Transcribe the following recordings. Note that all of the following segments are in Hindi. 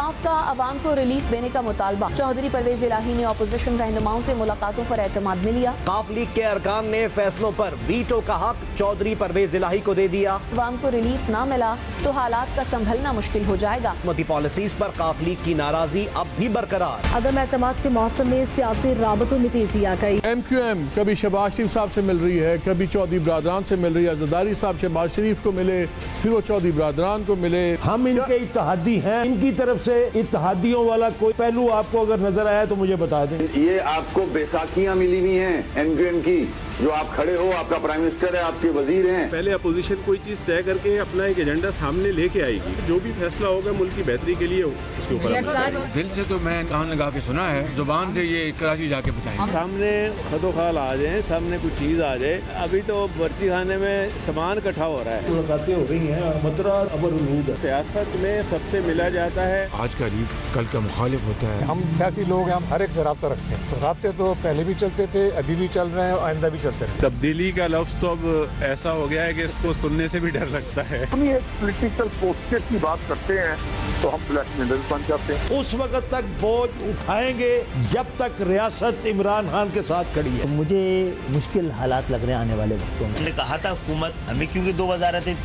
इंसाफ का अवाम को रिलीफ देने का मुतालबा। चौधरी परवेज इलाही ने अपोजिशन रहनुमाओं से मुलाकातों पर एतमाद में लिया। काफ लीग के अरकान ने फैसलों पर वीटो का हक चौधरी परवेज इलाही को दे दिया। अवाम को रिलीफ न मिला तो हालात का संभलना मुश्किल हो जाएगा। हुकूमती पॉलिसीज पर काफ लीग की नाराजगी अब भी बरकरार। अदम एतमाद के मौसम में सियासी राबतों में तेजी आ गई। MQM कभी शहबाज शरीफ साहब से मिल रही है, कभी चौधरी बरादरान से मिल रही है। जरदारी साहब शहबाज शरीफ को मिले, फिर वो चौधरी बरादरान को मिले। हम इनके इत्तेहादी हैं, इनकी तरफ से इत्तेहादियों वाला कोई पहलू आपको अगर नजर आया तो मुझे बता दें। ये आपको बैसाखियां मिली हुई हैं MQM की, जो आप खड़े हो, आपका प्राइम मिनिस्टर है, आपके वजीर हैं। पहले अपोजिशन कोई चीज तय करके अपना एक एजेंडा सामने लेके आएगी, जो भी फैसला होगा मुल्क की बेहतरी के लिए उसके ऊपर। दिल से तो मैं कान लगा के सुना है, जुबान से ये कराची जाके बताएंगे। सामने खदोखाल आ जाए, सामने कुछ चीज आ जाए। अभी तो बर्ची खाने में सामान इकट्ठा हो रहा है, मुलाकातें हो रही हैं, मतरा अबरूद। सियासत में सबसे मिला जाता है। आज का रीफ कल का मुखालिफ होता है। हम सियासी लोग हैं, हम हर एक से राब्ता रखते हैं। तो राब्ते तो पहले भी चलते थे, अभी भी चल रहे हैं और आइंदा भी चलते रहे। तब्दीली का लफ्ज तो अब ऐसा हो गया है कि इसको सुनने से भी डर लगता है। हम ये पॉलिटिकल पोस्टर की बात करते हैं तो हम ब्लैक मेडल बन जाते हैं। उस वक्त तक बोझ उठाएंगे जब तक रियासत इमरान खान के साथ खड़ी है। मुझे मुश्किल हालात लग रहे हैं आने वाले वक्तों में। हमने कहा था हुकूमत हमें, क्योंकि 2 वजारतें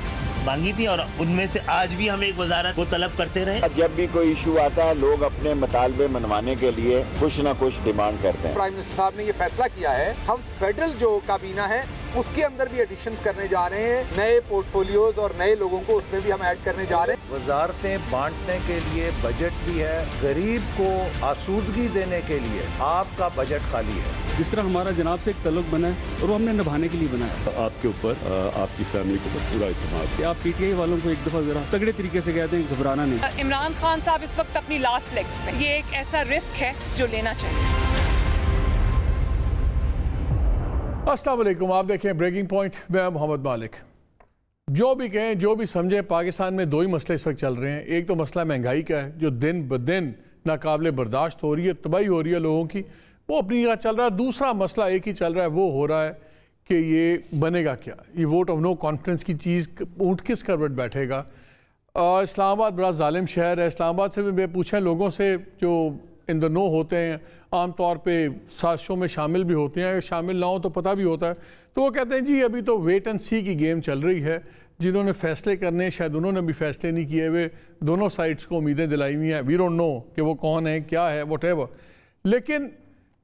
मांगी थी और उनमें से आज भी हम एक वजारत को तलब करते रहे। जब भी कोई इशू आता है, लोग अपने मुतालबे मनवाने के लिए कुछ न कुछ डिमांड करते हैं। प्राइम मिनिस्टर साहब ने ये फैसला किया है, हम फेडरल जो काबीना है उसके अंदर भी एडिशंस करने जा रहे हैं। नए पोर्टफोलियोज और नए लोगों को उसमें भी हम ऐड करने जा रहे हैं। वजारतें बांटने के लिए बजट भी है, गरीब को आसूदगी देने के लिए आपका बजट खाली है। जिस तरह हमारा जनाब से एक तल्लुक बना है और वो हमने निभाने के लिए बनाया है। आपके ऊपर, आपकी फैमिली के ऊपर पूरा इत्मीनान है। आप PTI वालों को एक दफा जरा तगड़े तरीके से कहते हैं, घबराना नहीं। इमरान खान साहब इस वक्त अपनी लास्ट लेग्स पे, ये एक ऐसा रिस्क है जो लेना चाहिए। अस्सलाम वालेकुम, आप देखें ब्रेकिंग पॉइंट। मैं मोहम्मद मालिक। जो भी कहें, जो भी समझे, पाकिस्तान में 2 ही मसले इस वक्त चल रहे हैं। एक तो मसला महंगाई का है जो दिन ब दिन नाकाबिले बर्दाश्त हो रही है, तबाही हो रही है लोगों की, वो अपनी जगह चल रहा है। दूसरा मसला एक ही चल रहा है, वो हो रहा है कि ये बनेगा क्या, ये वोट ऑफ नो कॉन्फिडेंस की चीज़ ऊँट किस करवट बैठेगा। इस्लामाबाद बड़ा जालिम शहर है। इस्लामाबाद से भी पूछें लोगों से जो इन द नो होते हैं, आम तौर पे साजिशों में शामिल भी होते हैं, शामिल ना हो तो पता भी होता है, तो वो कहते हैं जी अभी तो वेट एंड सी की गेम चल रही है। जिन्होंने फैसले करने, शायद उन्होंने भी फैसले नहीं किए हुए। दोनों साइड्स को उम्मीदें दिलाई हुई हैं। वी डोंट नो कि वो कौन है, क्या है, व्हाटएवर। लेकिन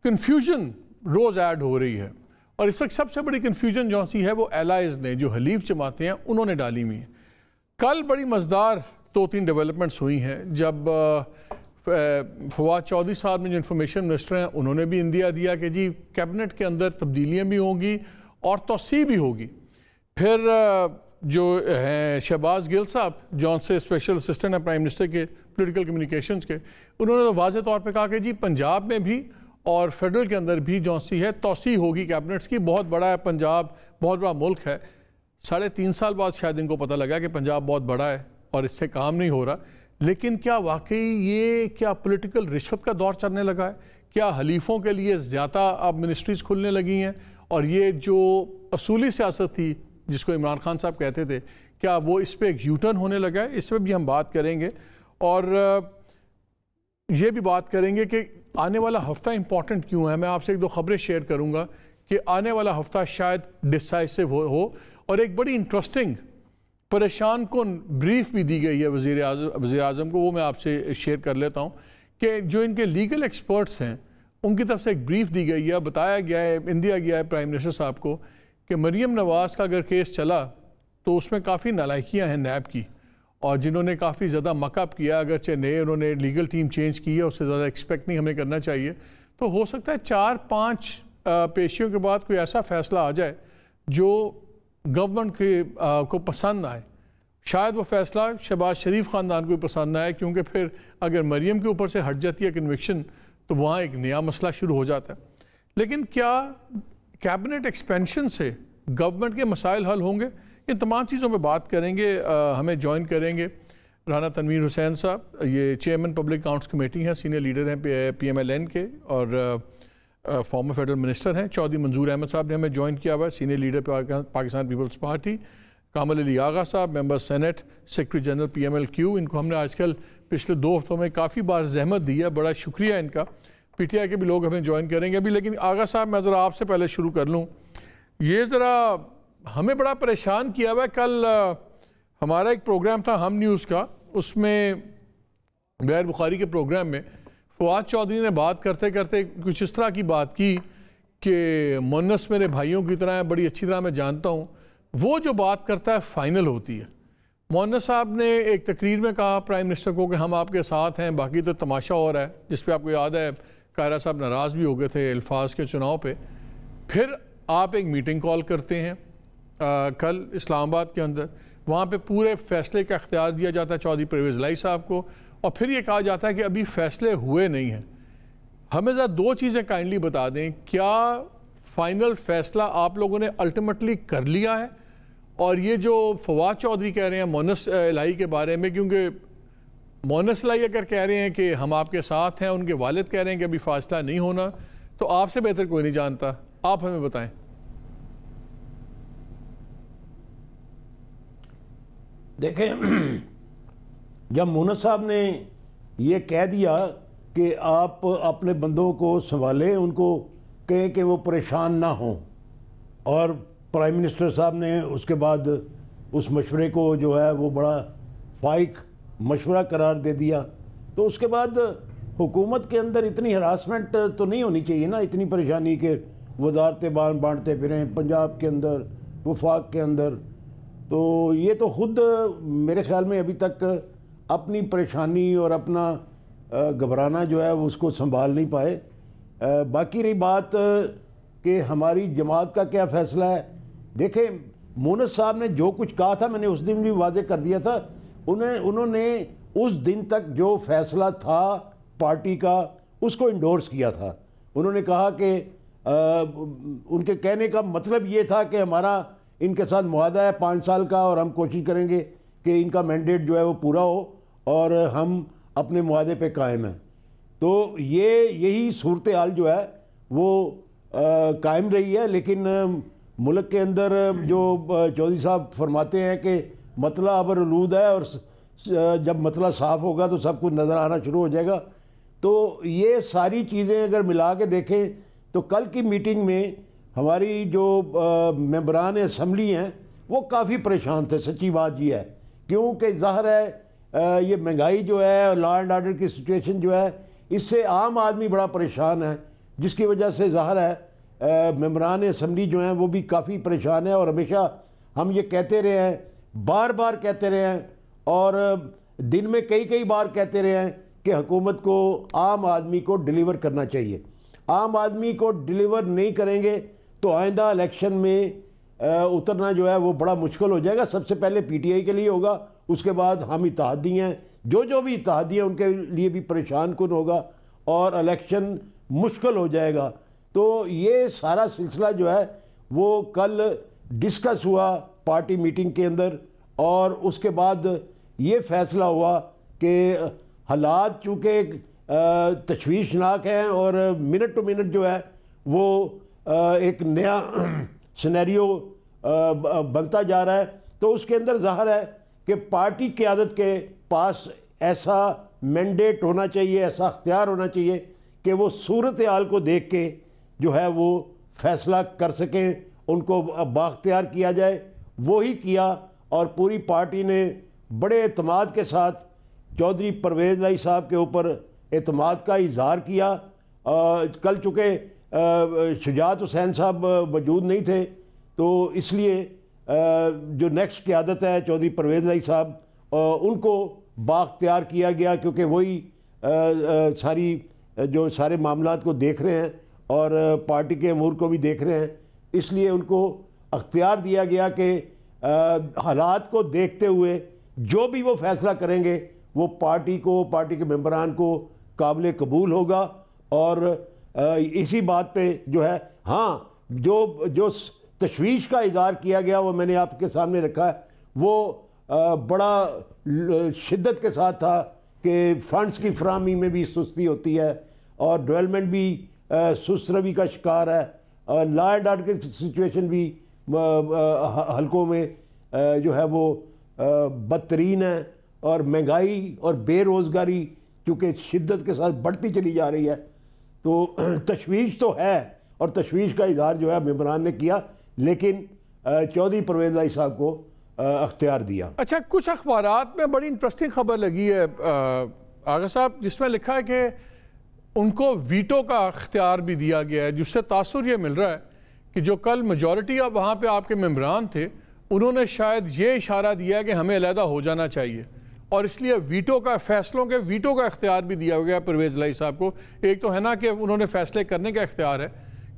कन्फ्यूजन रोज़ ऐड हो रही है और इस वक्त सबसे बड़ी कन्फ्यूजन जो सी है वो एलाइज ने, जो हलीफ जमाते हैं, उन्होंने डाली हुई है। कल बड़ी मज़ेदार 2-3 डेवलपमेंट्स हुई हैं। जब फवाद चौधरी साहब ने, जो इन्फॉर्मेशन मिनिस्टर हैं, उन्होंने भी इंदिया दिया कि जी कैबिनेट के अंदर तब्दीलियाँ भी होंगी और तोसी भी होगी। फिर जो हैं शहबाज गिल साहब, जौन से स्पेशल असिस्टेंट हैं प्राइम मिनिस्टर के पॉलिटिकल कम्युनिकेशंस के, उन्होंने तो वाज़े तौर पे कहा कि जी पंजाब में भी और फेडरल के अंदर भी जौन सी है तोसी होगी कैबिनेट्स की। बहुत बड़ा है पंजाब, बहुत बड़ा मुल्क है। 3.5 साल बाद शायद इनको पता लगा कि पंजाब बहुत बड़ा है और इससे काम नहीं हो रहा। लेकिन क्या वाकई ये क्या पॉलिटिकल रिश्वत का दौर चलने लगा है? क्या हलीफों के लिए ज़्यादा अब मिनिस्ट्रीज़ खुलने लगी हैं? और ये जो असूली सियासत थी जिसको इमरान खान साहब कहते थे, क्या वो इस पर एक यूटर्न होने लगा है? इस पर भी हम बात करेंगे और ये भी बात करेंगे कि आने वाला हफ्ता इंपॉर्टेंट क्यों है। मैं आपसे 1-2 खबरें शेयर करूँगा कि आने वाला हफ्ता शायद डिसाइसिव हो और एक बड़ी इंटरेस्टिंग परेशान कुन ब्रीफ भी दी गई है वज़ीर आज़म को। वो मैं आपसे शेयर कर लेता हूँ कि जो इनके लीगल एक्सपर्ट्स हैं उनकी तरफ से एक ब्रीफ दी गई है। बताया गया है, इंदिया गया है प्राइम मिनिस्टर साहब को कि मरीम नवाज़ का अगर केस चला तो उसमें काफ़ी नालायकियाँ हैं नैब की, और जिन्होंने काफ़ी ज़्यादा मकअप किया, अगरचे नए उन्होंने लीगल टीम चेंज की है, उससे ज़्यादा एक्सपेक्ट नहीं हमें करना चाहिए। तो हो सकता है 4-5 पेशियों के बाद कोई ऐसा फ़ैसला आ जाए जो गवर्नमेंट के को पसंद आए। शायद वो फ़ैसला शहबाज शरीफ ख़ानदान को पसंद आए, क्योंकि फिर अगर मरीम के ऊपर से हट जाती है कन्विक्शन तो वहाँ एक नया मसला शुरू हो जाता है। लेकिन क्या कैबिनेट एक्सपेंशन से गवर्नमेंट के मसाइल हल होंगे? इन तमाम चीज़ों पे बात करेंगे। हमें ज्वाइन करेंगे राना तनवीर हुसैन साहब, ये चेयरमैन पब्लिक अकाउंट्स कमेटी हैं, सीनियर लीडर हैं PMLN के और फॉर्मर फेडरल मिनिस्टर हैं। चौधरी मंजूर अहमद साहब ने हमें ज्वाइन किया हुआ है, senior leader Pakistan peoples party. Kamal Ali Agha साहब, member senate, secretary general PMLQ, इनको हमने आजकल पिछले 2 हफ्तों में काफ़ी बार जहमत दी है, बड़ा शुक्रिया इनका। PTI के भी लोग हमें ज्वाइन करेंगे अभी, लेकिन आगा साहब मैं ज़रा आपसे पहले शुरू कर लूँ। ये ज़रा हमें बड़ा परेशान किया हुआ है। कल हमारा एक प्रोग्राम था हम न्यूज़ का, उसमें गैर बुखारी के प्रोग्राम में फवाद चौधरी ने बात करते करते कुछ इस तरह की बात की कि मुन्नस मेरे भाइयों की तरह है, बड़ी अच्छी तरह मैं जानता हूँ, वो जो बात करता है फाइनल होती है। मुन्नस साहब ने एक तकरीर में कहा प्राइम मिनिस्टर को कि हम आपके साथ हैं, बाकी तो तमाशा हो रहा है, जिस पे आपको याद है कायरा साहब नाराज़ भी हो गए थे अल्फाज के चुनाव पे। फिर आप एक मीटिंग कॉल करते हैं कल इस्लामाबाद के अंदर, वहाँ पे पूरे फैसले का इख्तियार दिया जाता है चौधरी परवेज़ इलाही साहब को, और फिर ये कहा जाता है कि अभी फैसले हुए नहीं हैं। हमें ज़रा 2 चीज़ें काइंडली बता दें, क्या फाइनल फैसला आप लोगों ने अल्टीमेटली कर लिया है? और ये जो फवाद चौधरी कह रहे हैं मुन्नस इलाही के बारे में, क्योंकि मुन्नस इलाही अगर कह रहे हैं कि हम आपके साथ हैं, उनके वालिद कह रहे हैं कि अभी फासला नहीं होना, तो आपसे बेहतर कोई नहीं जानता, आप हमें बताएं। देखें, जब मुन्नस साहब ने ये कह दिया कि आप अपने बंदों को संभालें, उनको कहें कि वो परेशान ना हों, और प्राइम मिनिस्टर साहब ने उसके बाद उस मशवरे को जो है वो बड़ा फाइक मशवरा करार दे दिया, तो उसके बाद हुकूमत के अंदर इतनी हरासमेंट तो नहीं होनी चाहिए ना, इतनी परेशानी के वजारतें बांटते फिरें पंजाब के अंदर, वफाक के अंदर। तो ये तो खुद मेरे ख्याल में अभी तक अपनी परेशानी और अपना घबराना जो है उसको संभाल नहीं पाए। बाकी रही बात कि हमारी जमात का क्या फ़ैसला है, देखें मुन्नस साहब ने जो कुछ कहा था, मैंने उस दिन भी वाज़े कर दिया था, उन्होंने उस दिन तक जो फ़ैसला था पार्टी का उसको इंडोर्स किया था। उन्होंने कहा कि उनके कहने का मतलब ये था कि हमारा इनके साथ मुआहदा है 5 साल का, और हम कोशिश करेंगे कि इनका मैंडेट जो है वो पूरा हो और हम अपने मुआहदे पे कायम हैं। तो यही सूरत हाल जो है वो कायम रही है। लेकिन मुल्क के अंदर जो चौधरी साहब फरमाते हैं कि मतला अबरलूद है, और जब मतला साफ़ होगा तो सब कुछ नज़र आना शुरू हो जाएगा। तो ये सारी चीज़ें अगर मिला के देखें तो कल की मीटिंग में हमारी जो मेंबरान असम्बली हैं वो काफ़ी परेशान थे, सच्ची बात ये है, क्योंकि ज़ाहिर है ये महंगाई जो है, लॉ एंड आर्डर की सिचुएशन जो है, इससे आम आदमी बड़ा परेशान है, जिसकी वजह से ज़ाहिर है मेंबरान असम्बली जो हैं वो भी काफ़ी परेशान है। और हमेशा हम ये कहते रहे हैं, बार बार कहते रहे हैं, और दिन में कई बार कहते रहे हैं कि हुकूमत को आम आदमी को डिलीवर करना चाहिए। आम आदमी को डिलीवर नहीं करेंगे तो आइंदा इलेक्शन में उतरना जो है वो बड़ा मुश्किल हो जाएगा। सबसे पहले PTI के लिए होगा, उसके बाद हम इत्तेहादी हैं, जो भी इत्तेहादी हैं उनके लिए भी परेशान कुन होगा और इलेक्शन मुश्किल हो जाएगा। तो ये सारा सिलसिला जो है वो कल डिस्कस हुआ पार्टी मीटिंग के अंदर, और उसके बाद ये फैसला हुआ कि हालात चूँकि तशवीशनाक हैं और मिनट टू मिनट जो है वो एक नया सिनेरियो बनता जा रहा है, तो उसके अंदर ज़ाहिर है कि पार्टी क़यादत के पास ऐसा मैंडेट होना चाहिए, ऐसा अख्तियार होना चाहिए कि वो सूरत हाल को देख के जो है वो फ़ैसला कर सकें, उनको बाख्तियार किया जाए। वो ही किया, और पूरी पार्टी ने बड़े एतमाद के साथ चौधरी परवेज़ इलाही साहब के ऊपर एतमाद का इजहार किया। कल चूँकि शुजात हुसैन साहब मौजूद नहीं थे, तो इसलिए जो नेक्स्ट क़यादत है चौधरी परवेज़ इलाही साहब, उनको बाख्तियार किया गया, क्योंकि वही सारे मामलात को देख रहे हैं और पार्टी के अमूर को भी देख रहे हैं, इसलिए उनको अख्तियार दिया गया कि हालात को देखते हुए जो भी वो फैसला करेंगे वो पार्टी के मेंबरान को काबिल कबूल होगा। और इसी बात पे जो है, हाँ, जो तशवीश का इज़हार किया गया वो मैंने आपके सामने रखा है, वो बड़ा शिद्दत के साथ था कि फ़ंड्स की फराहमी में भी सुस्ती होती है और डेवलपमेंट भी सुस्त रवि का शिकार है, लॉ एंड ऑर्डर की सिचुएशन भी हलकों में जो है वो बदतरीन है, और महंगाई और बेरोज़गारी चूँकि शिद्दत के साथ बढ़ती चली जा रही है, तो तशवीश तो है और तशवीश का इज़हार जो है मेंबरान ने किया, लेकिन चौधरी परवेज़ इलाही साहब को अख्तियार दिया। अच्छा, कुछ अखबारात में बड़ी इंटरेस्टिंग खबर लगी है आगा साहब, जिसमें लिखा है कि उनको वीटो का अख्तियार भी दिया गया है, जिससे तासुर ये मिल रहा है कि जो कल मेजॉरिटी अब वहाँ पे आपके मेंबरान थे, उन्होंने शायद ये इशारा दिया है कि हमें अलहदा हो जाना चाहिए, और इसलिए वीटो का फैसलों के वीटो का इख्तियार भी दिया गया परवेज़ इलाही साहब को। एक तो है ना कि उन्होंने फैसले करने का इख्तियार है,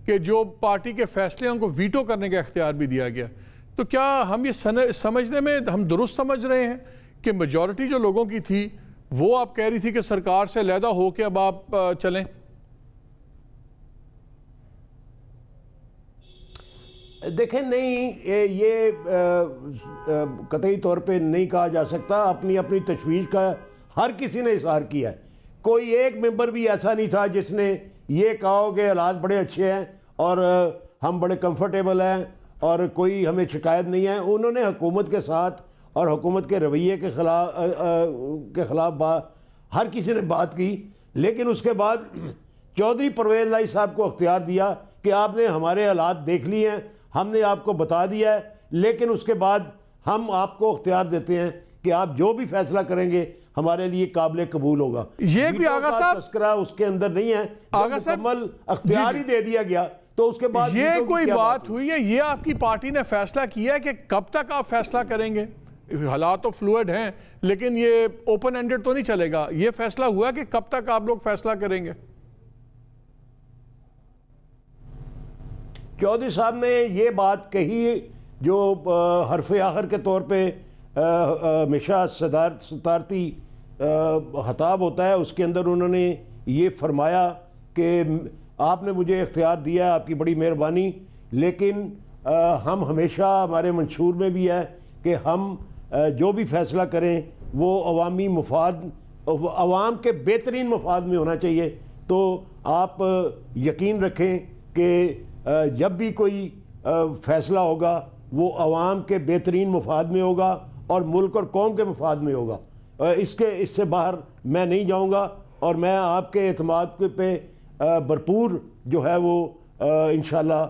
कि जो पार्टी के फैसले हैं उनको वीटो करने का इख्तियार भी दिया गया। तो क्या हम ये समझने में हम दुरुस्त समझ रहे हैं कि मेजॉरिटी जो लोगों की थी वो आप कह रही थी कि सरकार से अलहदा हो के अब आप चलें? देखें, नहीं, ये कतई तौर पे नहीं कहा जा सकता। अपनी अपनी तशवीश का हर किसी ने इज़हार किया है। कोई एक मेंबर भी ऐसा नहीं था जिसने ये कहा हो कि हालात बड़े अच्छे हैं और हम बड़े कंफर्टेबल हैं और कोई हमें शिकायत नहीं है। उन्होंने हुकूमत के साथ और हुकूमत के रवैये के ख़िलाफ़ हर किसी ने बात की, लेकिन उसके बाद चौधरी परवेज़ इलाही साहब को अख्तियार दिया कि आपने हमारे हालात देख लिए हैं, हमने आपको बता दिया है, लेकिन उसके बाद हम आपको अख्तियार देते हैं कि आप जो भी फैसला करेंगे हमारे लिए काबिल कबूल होगा। ये भी आगा साहब तस्करा उसके अंदर नहीं है। आगा साहब मुकम्मल अख्तियार ही दे दिया गया तो उसके बाद ये कोई बात हुई है? ये आपकी पार्टी ने फैसला किया है कि कब तक आप फैसला करेंगे? हालात तो फ्लूइड हैं, लेकिन ये ओपन एंडेड तो नहीं चलेगा। ये फैसला हुआ कि कब तक आप लोग फैसला करेंगे? चौधरी साहब ने ये बात कही जो हरफ आखिर के तौर पे हमेशा सदारती खिताब होता है, उसके अंदर उन्होंने ये फरमाया कि आपने मुझे इख्तियार दिया है, आपकी बड़ी मेहरबानी, लेकिन हम हमेशा, हमारे मंशूर में भी है कि हम जो भी फैसला करें वो अवामी मफाद, अवाम के बेहतरीन मफाद में होना चाहिए। तो आप यकीन रखें कि जब भी कोई फैसला होगा वो अवाम के बेहतरीन मफाद में होगा और मुल्क और कौम के मफाद में होगा। इससे बाहर मैं नहीं जाऊंगा और मैं आपके एतमाद पे भरपूर जो है वो इंशाल्लाह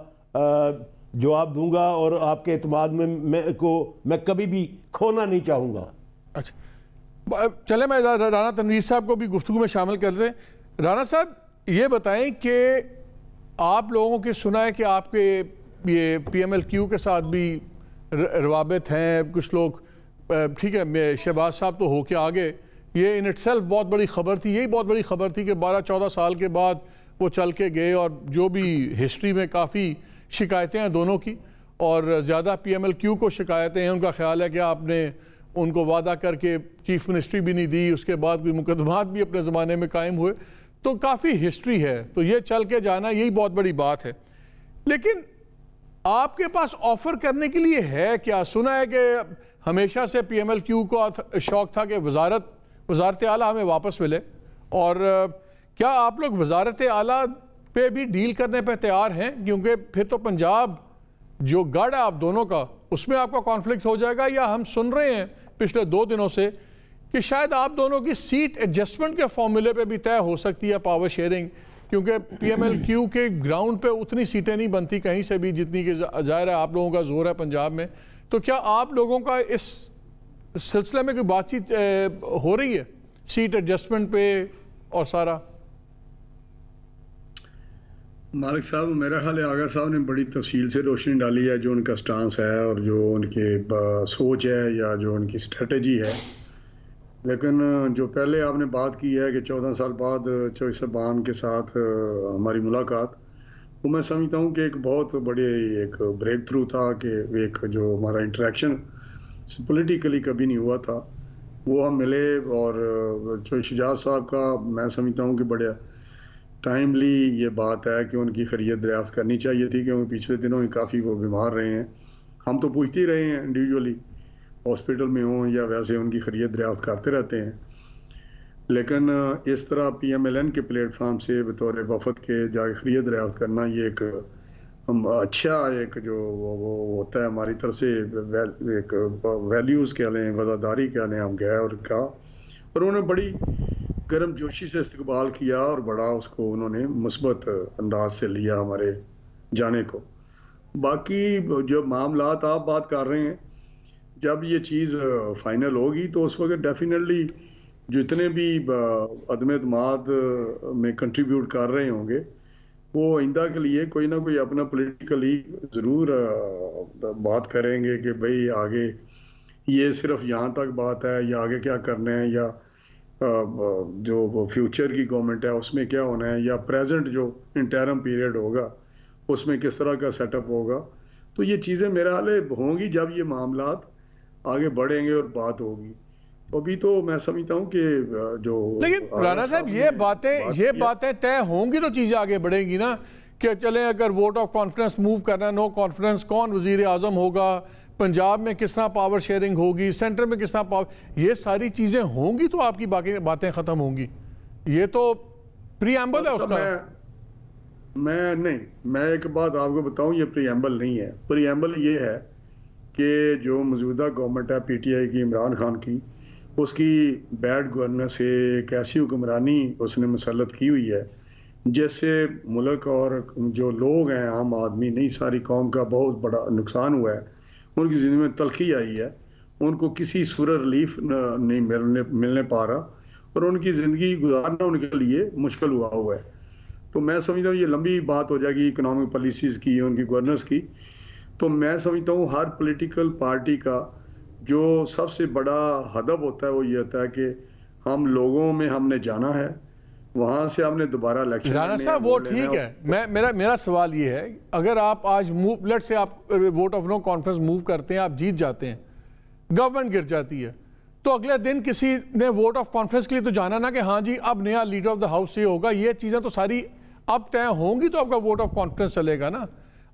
जवाब दूंगा और आपके एतमाद में मैं कभी भी खोना नहीं चाहूँगा। अच्छा, चले मैं राना तनवीर साहब को भी गुफ्तगू में शामिल कर दें। राना साहब, ये बताएं कि आप लोगों की सुना है कि आपके ये PMLQ के साथ भी रवाबित हैं कुछ लोग, ठीक है, शहबाज साहब तो होके आगे, ये इन इटसेल्फ बहुत बड़ी खबर थी। यही बहुत बड़ी खबर थी कि 12-14 साल के बाद वो चल के गए, और जो भी हिस्ट्री में काफ़ी शिकायतें हैं दोनों की, और ज़्यादा PMLQ को शिकायतें हैं। उनका ख्याल है कि आपने उनको वादा करके चीफ मिनिस्ट्री भी नहीं दी, उसके बाद कोई मुकदमात भी अपने ज़माने में कायम हुए, तो काफ़ी हिस्ट्री है। तो ये चल के जाना यही बहुत बड़ी बात है। लेकिन आपके पास ऑफ़र करने के लिए है क्या? सुना है कि हमेशा से PMLQ को शौक़ था कि वज़ारत आला हमें वापस मिले, और क्या आप लोग वज़ारत आला पे भी डील करने पे तैयार हैं? क्योंकि फिर तो पंजाब जो गढ़ है आप दोनों का, उसमें आपका कॉन्फ्लिक्ट हो जाएगा। या हम सुन रहे हैं पिछले 2 दिनों से कि शायद आप दोनों की सीट एडजस्टमेंट के फॉर्मूले पे भी तय हो सकती है पावर शेयरिंग, क्योंकि PMLQ के ग्राउंड पे उतनी सीटें नहीं बनती कहीं से भी जितनी कि जाहिर है आप लोगों का जोर है पंजाब में। तो क्या आप लोगों का इस सिलसिले में कोई बातचीत हो रही है सीट एडजस्टमेंट पे और सारा? मालिक साहब, मेरा ख्याल है आगा साहब ने बड़ी तफसील से रोशनी डाली है जो उनका स्टांस है और जो उनके सोच है या जो उनकी स्ट्रेटजी है। लेकिन जो पहले आपने बात की है कि 14 साल बाद चौधरी साहबान के साथ हमारी मुलाकात, वो मैं समझता हूँ कि एक बहुत बड़े एक ब्रेक थ्रू था, कि एक जो हमारा इंटरेक्शन पॉलिटिकली कभी नहीं हुआ था, वो हम मिले। और चौधरी शजात साहब का मैं समझता हूँ कि बड़े टाइमली ये बात है कि उनकी खैरियत दरियाफ्त करनी चाहिए थी, क्योंकि पिछले दिनों में काफ़ी वो बीमार रहे हैं। हम तो पूछते ही रहे हैं, इंडिविजुअली हॉस्पिटल में हों या वैसे उनकी खैरियत दरियाफ्त करते रहते हैं। लेकिन इस तरह PMLN के प्लेटफार्म से बतौर वफद के जाके खैरियत दरियाफ्त करना, ये एक अच्छा एक जो वो होता है हमारी तरफ से एक वैल्यूज़ कह लें, वफादारी कह लें, हम गए और कहा, और उन्होंने बड़ी गर्म जोशी से इस्तकबाल किया और बड़ा उसको उन्होंने मुस्बत अंदाज से लिया हमारे जाने को। बाकी जो मामलात आप बात कर रहे हैं, जब ये चीज़ फाइनल होगी तो उस वक्त डेफिनेटली जितने भी अदम एतमाद में कंट्रीब्यूट कर रहे होंगे वो आइंदा के लिए कोई ना कोई अपना पॉलिटिकली ज़रूर बात करेंगे कि भाई आगे ये सिर्फ यहाँ तक बात है या आगे क्या करना है, या जो फ्यूचर की गवर्नमेंट है उसमें क्या होना है, या प्रेजेंट जो इंटरम पीरियड होगा उसमें किस तरह का सेटअप होगा। तो ये चीज़ें मेरे हाल होंगी जब ये मामलात आगे बढ़ेंगे और बात होगी। अभी तो मैं समझता हूँ कि जो, लेकिन राणा साहब ये बातें तय होंगी तो चीजें आगे बढ़ेंगी ना, कि चले अगर वोट ऑफ कॉन्फ्रेंस मूव करना, नो कॉन्फ्रेंस, कौन वजीर आजम होगा, पंजाब में किस तरह पावर शेयरिंग होगी, सेंटर में किस तरह पावर, ये सारी चीजें होंगी तो आपकी बाकी बातें खत्म होंगी। ये तो प्रीएम्बल है उसका। मैं एक बात आपको बताऊं, ये प्रीएम्बल नहीं है। प्रीएम्बल ये है कि जो मौजूदा गवर्नमेंट है पीटीआई की, इमरान खान की, उसकी बैड गवर्नेंस से एक ऐसी हुक्मरानी उसने मुसल्लत की हुई है जिससे मुल्क और जो लोग हैं, आम आदमी नहीं सारी कौम का बहुत बड़ा नुकसान हुआ है। उनकी ज़िंदगी में तलखी आई है, उनको किसी सूरत रिलीफ नहीं मिलने पा रहा और उनकी ज़िंदगी गुजारना उनके लिए मुश्किल हुआ है। तो मैं समझता हूँ ये लंबी बात हो जाएगी इकोनॉमिक पॉलिसीज़ की, उनकी गवर्नेंस की। तो मैं समझता हूँ हर पॉलिटिकल पार्टी का जो सबसे बड़ा हदफ होता है वो ये होता है कि हम लोगों में हमने जाना है, वहां से हमने दोबारा इलेक्शन। राणा साहब वो ठीक है, मेरा सवाल ये है, अगर आप आज मूव, लेट से आप vote of no conference move करते हैं, आप जीत जाते हैं, गवर्नमेंट गिर जाती है, तो अगले दिन किसी ने वोट ऑफ कॉन्फ्रेंस के लिए तो जाना ना कि हाँ जी अब नया लीडर ऑफ द हाउस ये होगा, ये चीज़ें तो सारी अब तय होंगी तो आपका वोट ऑफ कॉन्फ्रेंस चलेगा ना।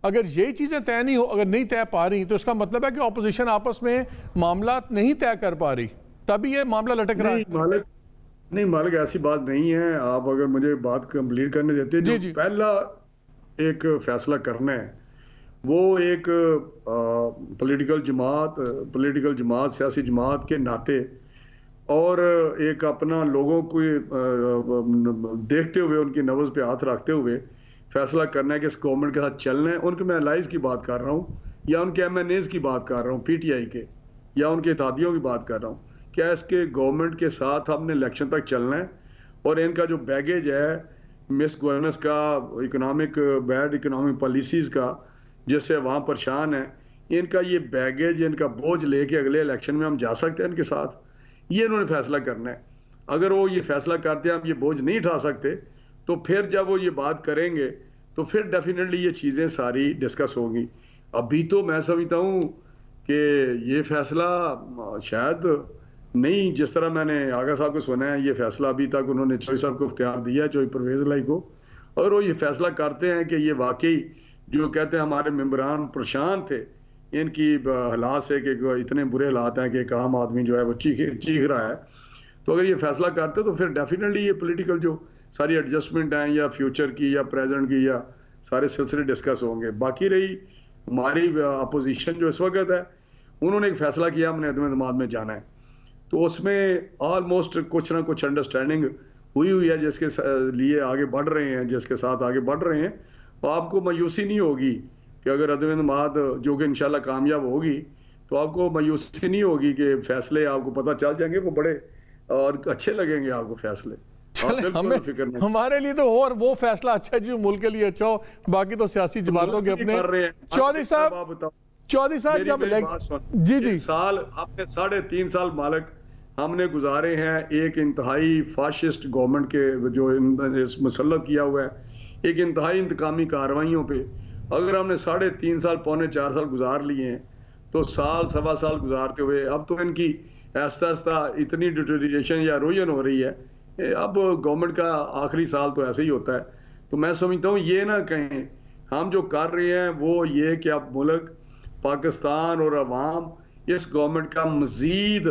अगर यही चीज़ें तय नहीं हो, अगर नहीं तय पा रही तो इसका मतलब है कि ऑपोजिशन आपस में मामला नहीं तय कर पा रही, तभी ये मामला लटक रहा है। नहीं मालिक, ऐसी बात नहीं है। आप अगर मुझे बात कंप्लीट करने देते हैं, जो पहला एक फैसला करना है वो एक पॉलिटिकल जमात सियासी जमात के नाते और एक अपना लोगों को देखते हुए, उनकी नब्ज़ पे हाथ रखते हुए फैसला करना है कि इस गवर्नमेंट के साथ चलना है। उनके मैं एलाइज की बात कर रहा हूँ या उनके MNAs की बात कर रहा हूँ, पीटीआई के या उनके इत्तेहादियों की बात कर रहा हूँ, क्या इसके गवर्नमेंट के साथ हमने इलेक्शन तक चलना है और इनका जो बैगेज है मिस गवर्नेंस का, बैड इकोनॉमिक पॉलिसीज़ का, जिससे वहाँ परेशान है, इनका ये बैगेज, इनका बोझ लेके अगले इलेक्शन में हम जा सकते हैं इनके साथ, ये इन्होंने फैसला करना है। अगर वो ये फैसला करते हैं हम ये बोझ नहीं उठा सकते, तो फिर जब वो ये बात करेंगे तो फिर डेफिनेटली ये चीज़ें सारी डिस्कस होंगी। अभी तो मैं समझता हूँ कि ये फैसला शायद नहीं, जिस तरह मैंने आगा साहब को सुना है, ये फैसला अभी तक उन्होंने चौधरी साहब को इख्तियार दिया है, चौधरी परवेज़ इलाही को, और वो ये फैसला करते हैं कि ये वाकई जो कहते हैं हमारे मेंबरान परेशान थे इनकी हालात से कि इतने बुरे हालात हैं कि एक आम आदमी जो है वो चीख रहा है, तो अगर ये फैसला करते तो फिर डेफिनेटली ये पॉलिटिकल जो सारी एडजस्टमेंट हैं या फ्यूचर की या प्रेजेंट की या सारे सिलसिले डिस्कस होंगे। बाकी रही हमारी अपोजिशन जो इस वक्त है, उन्होंने एक फैसला किया हमने अदम एतमाद में जाना है, तो उसमें ऑलमोस्ट कुछ ना कुछ अंडरस्टैंडिंग हुई है जिसके लिए आगे बढ़ रहे हैं, जिसके साथ आगे बढ़ रहे हैं। तो आपको मायूसी नहीं होगी कि अगर अदम एतमाद जो कि इंशाल्लाह कामयाब होगी तो आपको मायूसी नहीं होगी कि फैसले आपको पता चल जाएंगे, वो बड़े और अच्छे लगेंगे आपको फैसले। हमारे लिए तो और वो फैसला अच्छा है जो मुल्क के लिए अच्छा हो, बाकी तो सियासी जमातों के अपने। चौधरी साहब जब जी साल आपने 3.5 साल मालिक हमने गुजारे हैं एक इंतहाई फाशिस्ट गवर्नमेंट के जो मुसल्लत किया हुआ है, एक इंतहाई इंतकामी कार्रवाइयों पे अगर हमने 3.5 साल 4 साल गुजार लिए हैं, तो साल सवा साल गुजारते हुए अब तो इनकी आहिस्ता आहिस्ता इतनी डिटोरिएशन या रोयन हो रही है, अब गवर्नमेंट का आखिरी साल तो ऐसे ही होता है। तो मैं समझता हूँ ये ना कहें हम जो कर रहे हैं वो ये कि अब मुल्क पाकिस्तान और अवाम इस गवर्नमेंट का मजीद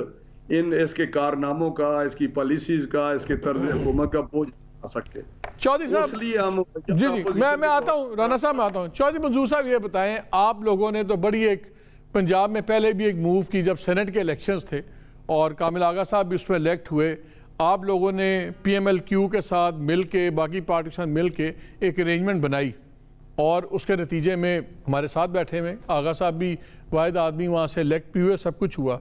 इसके कारनामों का, इसकी पॉलिसीज़ का, इसके तर्ज हुकूमत का बोझ आ सकते। चौधरी साहब जी मैं आता हूँ, राना साहब मैं आता हूँ। चौधरी मंजूर साहब ये बताएं, आप लोगों ने तो बड़ी एक पंजाब में पहले भी एक मूव की जब सेनेट के इलेक्शंस थे और कामिल आगा साहब भी उसमें इलेक्ट हुए, आप लोगों ने PMLQ के साथ मिल के, बाकी पार्टी के साथ मिल के एक अरेंजमेंट बनाई और उसके नतीजे में हमारे साथ बैठे हुए आगा साहब भी वाहिद आदमी वहाँ से इलेक्ट भी हुए, सब कुछ हुआ।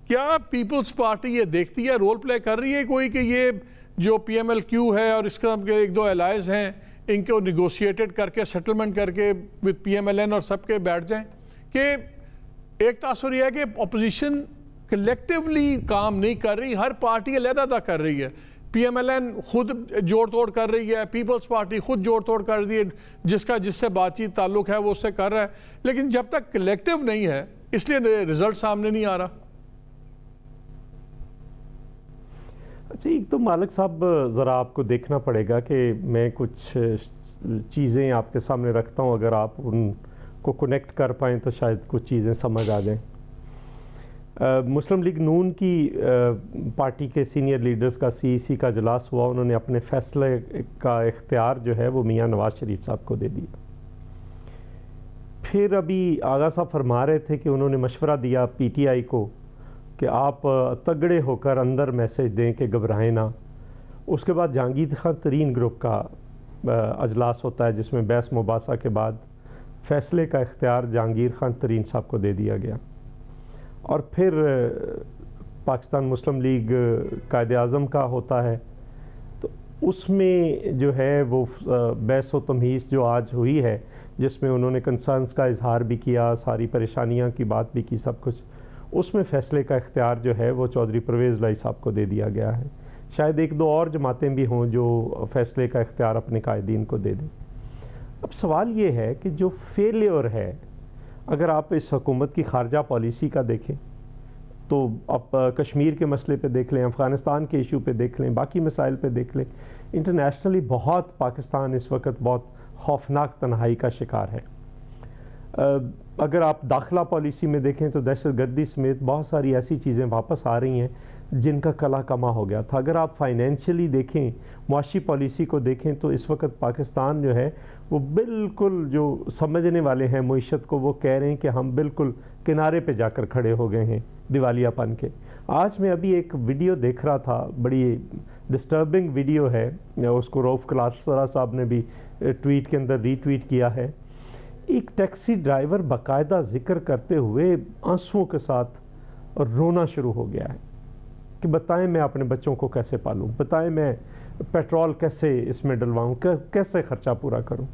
क्या पीपल्स पार्टी ये देखती है, रोल प्ले कर रही है कोई कि ये जो PMLQ है और इसका एक दो एलाइज हैं इनको निगोशिएटेड करके सेटलमेंट करके विद PMLN और सबके बैठ जाएं? कि एक तासुर यह है कि अपोजिशन कलेक्टिवली काम नहीं कर रही, हर पार्टी अलग-अलग कर रही है। PMLN खुद जोड़ तोड़ कर रही है, पीपल्स पार्टी खुद जोड़ तोड़ कर रही है, जिसका जिससे बातचीत ताल्लुक है वो उससे कर रहा है, लेकिन जब तक कलेक्टिव नहीं है इसलिए रिजल्ट सामने नहीं आ रहा। अच्छा, एक तो मालिक साहब ज़रा आपको देखना पड़ेगा कि मैं कुछ चीज़ें आपके सामने रखता हूँ, अगर आप उनको कनेक्ट कर पाएँ तो शायद कुछ चीज़ें समझ आ जाएँ। मुस्लिम लीग नून की पार्टी के सीनियर लीडर्स का CEC का इजलास हुआ, उन्होंने अपने फैसले का इख्तियार जो है वो मियाँ नवाज शरीफ साहब को दे दिया। फिर अभी आगा साहब फरमा रहे थे कि उन्होंने मशवरा दिया PTI को कि आप तगड़े होकर अंदर मैसेज दें कि घबराएं ना। उसके बाद जहांगीर खान तरीन ग्रुप का अजलास होता है जिसमें बहस मुबासा के बाद फ़ैसले का इख्तियार जहांगीर खान तरीन साहब को दे दिया गया। और फिर पाकिस्तान मुस्लिम लीग कायद-ए-आज़म का होता है, तो उसमें जो है वो बहस व तमहीज़ जो आज हुई है जिसमें उन्होंने कंसर्न्स का इजहार भी किया, सारी परेशानियां की बात भी की, सब कुछ, उसमें फ़ैसले का इख्तियार जो है वो चौधरी परवेज़ लाई साहब को दे दिया गया है। शायद एक दो और जमातें भी हों जो फ़ैसले का इख्तियार अपने कायदीन को दे दें। अब सवाल ये है कि जो फेलियर है, अगर आप इस हुकूमत की खारजा पॉलिसी का देखें तो आप कश्मीर के मसले पे देख लें, अफ़गानिस्तान के इशू पे देख लें, बाकी मसाइल पे देख लें, इंटरनेशनली बहुत पाकिस्तान इस वक्त बहुत खौफनाक तन्हाई का शिकार है। अगर आप दाखिला पॉलिसी में देखें तो दहशतगर्दी समेत बहुत सारी ऐसी चीज़ें वापस आ रही हैं जिनका कला कमा हो गया था। अगर आप फाइनेंशियली देखें, मुआशी पॉलिसी को देखें तो इस वक्त पाकिस्तान जो है वो बिल्कुल, जो समझने वाले हैं मईशत को, वो कह रहे हैं कि हम बिल्कुल किनारे पे जाकर खड़े हो गए हैं दिवालियापन के। आज मैं अभी एक वीडियो देख रहा था, बड़ी डिस्टर्बिंग वीडियो है, उसको रऊफ़ क्लासरा साहब ने भी ट्वीट के अंदर रीट्वीट किया है। एक टैक्सी ड्राइवर बाकायदा जिक्र करते हुए आंसुओं के साथ रोना शुरू हो गया है कि बताएं मैं अपने बच्चों को कैसे पालूं, बताएं मैं पेट्रोल कैसे इसमें डलवाऊं, कैसे खर्चा पूरा करूं,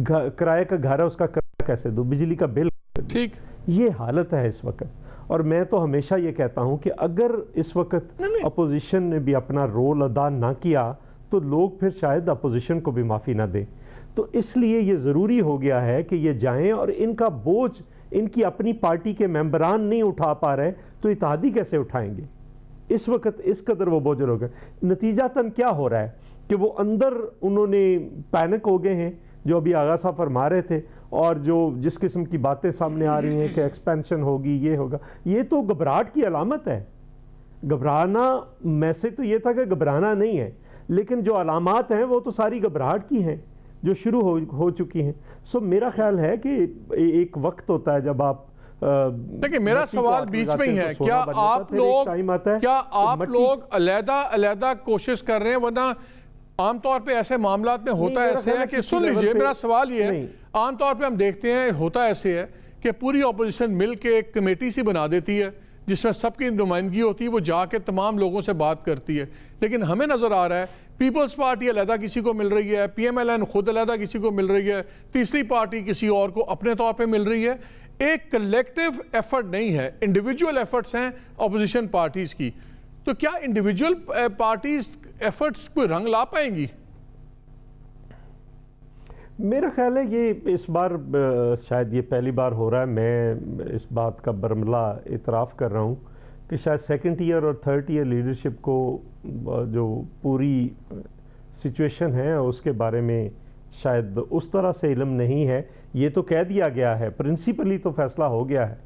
किराए का घर है उसका किराया कैसे दूं, बिजली का बिल। ठीक, ये हालत है इस वक्त। और मैं तो हमेशा ये कहता हूं कि अगर इस वक्त अपोजिशन ने भी अपना रोल अदा ना किया तो लोग फिर शायद अपोजिशन को भी माफ़ी ना दें। तो इसलिए ये ज़रूरी हो गया है कि ये जाएं, और इनका बोझ इनकी अपनी पार्टी के मेंबरान नहीं उठा पा रहे तो इत्तेहादी कैसे उठाएंगे? इस वक्त इस कदर वो बोझल हो गए। नतीजातन क्या हो रहा है कि वो अंदर उन्होंने पैनिक हो गए हैं, जो अभी आगा साहब फरमा रहे थे, और जो जिस किस्म की बातें सामने आ रही हैं कि एक्सपेंशन होगी, ये होगा, ये तो घबराहट की अलामत है। घबराना, मैसेज तो ये था कि घबराना नहीं है, लेकिन जो अलामात हैं वो तो सारी घबराहट की हैं जो शुरू हो चुकी हैं। सो मेरा ख्याल है कि एक वक्त होता है जब आप देखिए, मेरा सवाल बीच में ही है, क्या आप लोग अलग-अलग कोशिश कर रहे हैं? वरना आमतौर पे ऐसे मामलात में होता ऐसे है कि, सुन लीजिए मेरा सवाल ये है, आमतौर पे हम देखते हैं होता ऐसे है कि पूरी ऑपोजिशन मिल के एक कमेटी सी बना देती है जिसमें सबकी नुमाइंदगी होती है, वो जाके तमाम लोगों से बात करती है। लेकिन हमें नजर आ रहा है पीपल्स पार्टी अलहदा किसी को मिल रही है, PMLN खुद अलहदा किसी को मिल रही है, तीसरी पार्टी किसी और को अपने तौर पे मिल रही है। एक कलेक्टिव एफर्ट नहीं है, इंडिविजुअल एफर्ट्स हैं अपोजिशन पार्टीज की। तो क्या इंडिविजुअल पार्टीज एफर्ट्स कोई रंग ला पाएंगी? मेरा ख्याल है ये इस बार शायद ये पहली बार हो रहा है। मैं इस बात का बरमला इतराफ़ कर रहा हूँ कि शायद सेकंड ईयर और थर्ड ईयर लीडरशिप को जो पूरी सिचुएशन है उसके बारे में शायद उस तरह से इल्म नहीं है। ये तो कह दिया गया है, प्रिंसिपली तो फैसला हो गया है।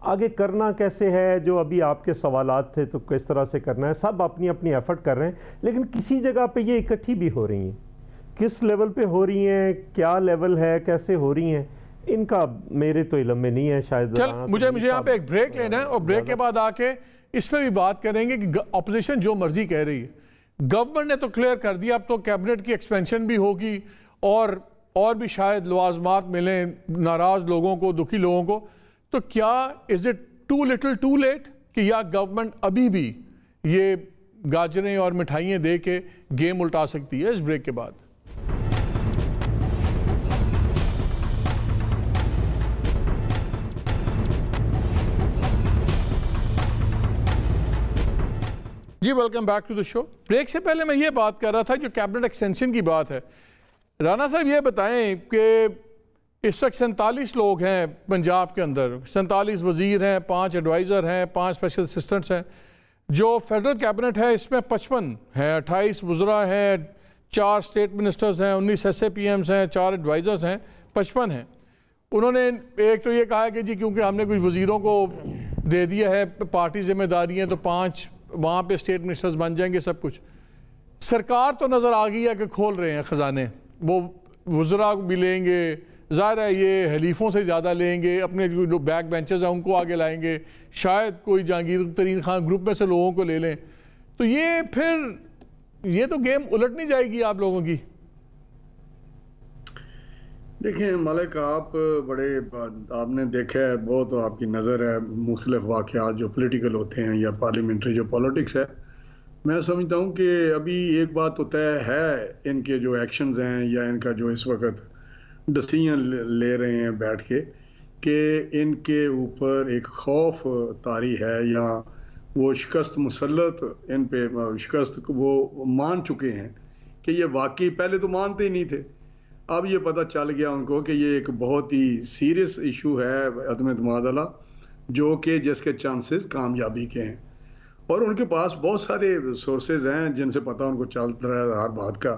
आगे करना कैसे है, जो अभी आपके सवालात थे तो किस तरह से करना है, सब अपनी अपनी एफर्ट कर रहे हैं, लेकिन किसी जगह पे ये इकट्ठी भी हो रही हैं। किस लेवल पे हो रही हैं, क्या लेवल है, कैसे हो रही हैं, इनका मेरे तो इल्म में नहीं है शायद। चल मुझे यहाँ पे एक ब्रेक लेना है और ब्रेक के बाद आके इस पर भी बात करेंगे कि अपोजिशन जो मर्जी कह रही है, गवर्नमेंट ने तो क्लियर कर दिया, अब तो कैबिनेट की एक्सपेंशन भी होगी और भी शायद लवाजमात मिलें नाराज लोगों को, दुखी लोगों को। तो क्या is it too little too late कि या गवर्नमेंट अभी भी ये गाजरें और मिठाइयाँ दे के गेम उल्टा सकती है? इस ब्रेक के बाद जी, welcome back to the show. Break से पहले मैं ये बात कर रहा था जो कैबिनेट एक्सटेंशन की बात है। राना साहब ये बताएं कि इस वक्त 47 लोग हैं पंजाब के अंदर, 47 वजीर हैं, 5 एडवाइज़र हैं, 5 स्पेशल असिस्टेंट्स हैं। जो फेडरल कैबिनेट है इसमें 55 हैं, 28 वज़रा हैं, 4 स्टेट मिनिस्टर्स हैं, 19 SAPMs हैं, 4 एडवाइज़र्स हैं, 55 हैं। उन्होंने एक तो ये कहा कि जी क्योंकि हमने कुछ वज़ीरों को दे दिया है पार्टी जिम्मेदारी हैं तो 5 वहाँ पे स्टेट मिनिस्टर्स बन जाएंगे सब कुछ। सरकार तो नज़र आ गई है कि खोल रहे हैं ख़जाने, वो वज़रा भी लेंगे, ज़ाहिर है ये हलीफों से ज़्यादा लेंगे, अपने जो बैक बेंचेस हैं उनको आगे लाएंगे, शायद कोई जहांगीर तरीन खान ग्रुप में से लोगों को ले लें। तो ये फिर ये तो गेम उलट नहीं जाएगी आप लोगों की? देखें मलिक, आप बड़े आपने देखा है, बहुत आपकी नज़र है मुख्तलिफ वाक़यात जो पॉलिटिकल होते हैं या पार्लियामेंट्री जो पॉलिटिक्स है। मैं समझता हूँ कि अभी एक बात तो तय है, इनके जो एक्शंस हैं या इनका जो इस वक्त डिसीजन ले रहे हैं बैठ के कि इनके ऊपर एक खौफ तारी है या वो शिकस्त मुसल्लत इन पे शिकस्त वो मान चुके हैं कि ये वाकई, पहले तो मानते ही नहीं थे, अब ये पता चल गया उनको कि ये एक बहुत ही सीरियस इशू है अदम तमादला, जो कि जिसके चांसेस कामयाबी के हैं। और उनके पास बहुत सारे सोर्सेज हैं जिनसे पता उनको चल रहा है हर बात का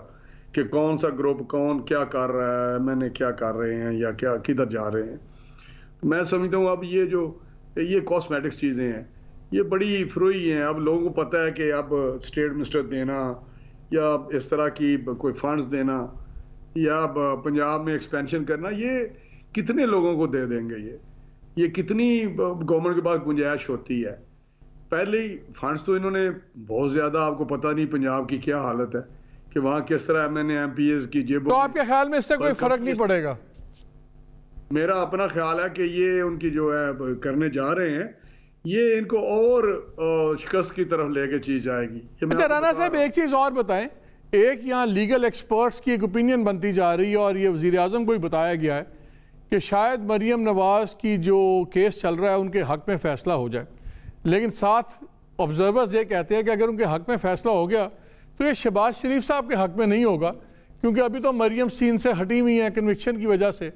कि कौन सा ग्रुप कौन क्या कर रहा है, मैंने क्या कर रहे हैं या क्या किधर जा रहे हैं। तो मैं समझता हूँ अब ये कॉस्मेटिक्स चीज़ें हैं, ये बड़ी फ्रोई हैं। अब लोगों को पता है कि अब स्टेट मिनिस्टर देना या इस तरह की कोई फंड्स देना या पंजाब में एक्सपेंशन करना, ये कितने लोगों को दे देंगे, ये कितनी गवर्नमेंट के पास गुंजाइश होती है। पहले ही फंड्स तो इन्होंने बहुत ज़्यादा, आपको पता नहीं पंजाब की क्या हालत है कि वहाँ किस तरह MPs की जेबों। तो आपके ख्याल में इससे कोई फ़र्क नहीं पड़ेगा? मेरा अपना ख्याल है कि ये उनकी जो है करने जा रहे हैं, ये इनको और शिकस्त की तरफ लेके चीज़ जाएगी। अच्छा राना साहब एक चीज़ और बताएं, एक यहाँ लीगल एक्सपर्ट्स की एक ओपिनियन बनती जा रही है और ये वज़ीर आज़म को ही बताया गया है कि शायद मरीम नवाज़ की जो केस चल रहा है उनके हक़ में फ़ैसला हो जाए, लेकिन साथ ऑब्जर्वर्स ये कहते हैं कि अगर उनके हक़ में फ़ैसला हो गया तो ये शहबाज शरीफ साहब के हक़ में नहीं होगा, क्योंकि अभी तो मरीम सीन से हटी हुई हैं कन्विक्शन की वजह से।